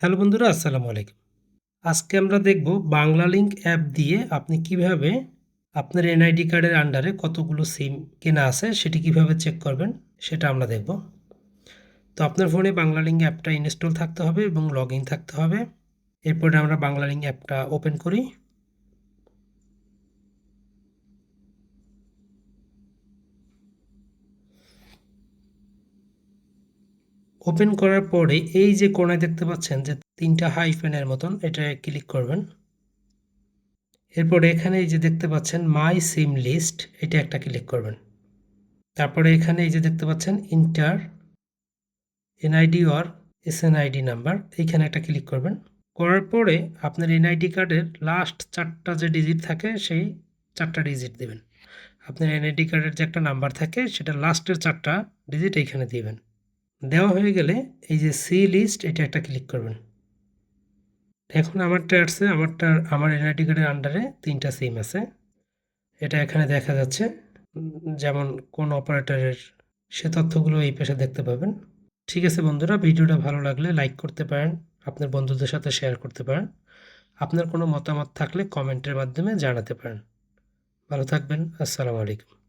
Hello বন্ধুরা, আসসালামু আলাইকুম। আজকে আমরা দেখব বাংলা লিংক অ্যাপ দিয়ে আপনি কিভাবে আপনার এনআইডি কার্ডের আন্ডারে কতগুলো সিম কেনা আছে সেটি কিভাবে চেক করবেন সেটা আমরা দেখব। তো আপনার ফোনে বাংলা লিংক অ্যাপটা ইনস্টল থাকতে হবে এবং লগ ইন থাকতে হবে। এরপরে আমরা বাংলা লিংক অ্যাপটা ওপেন করি। ওপেন করার পরে এই যে কোণায় দেখতে পাচ্ছেন যে ৩টা হাইফেনের মতন, এটায় ক্লিক করবেন। এরপরে এখানে এই যে দেখতে পাচ্ছেন মাই সিম লিস্ট, এটা একটা ক্লিক করবেন। তারপরে এখানে এই যে দেখতে পাচ্ছেন ইন্টার এনআইডি অর এসএনআইডি নাম্বার, এইখানে একটা ক্লিক করবেন। করার পরে আপনার এনআইডি কার্ডের লাস্ট 4টা যে ডিজিট থাকে সেই 4টা ডিজিট দেবেন। আপনার এনআইডি কার্ডের যে একটা নাম্বার থাকে সেটা লাস্টের 4টা ডিজিট এইখানে দিবেন। দেওয়া হয়ে গেলে এই যে সি লিস্ট, এটা একটা ক্লিক করবেন। এখন আমারটা আসছে, আমার এনআইডি কার্ডের আন্ডারে 3টা সিম আছে, এটা এখানে দেখা যাচ্ছে। যেমন কোন অপারেটরের, সে তথ্যগুলো এই পাশে দেখতে পাবেন। ঠিক আছে বন্ধুরা, ভিডিওটা ভালো লাগলে লাইক করতে পারেন, আপনার বন্ধুদের সাথে শেয়ার করতে পারেন। আপনার কোনো মতামত থাকলে কমেন্টের মাধ্যমে জানাতে পারেন। ভালো থাকবেন। আসসালামু আলাইকুম।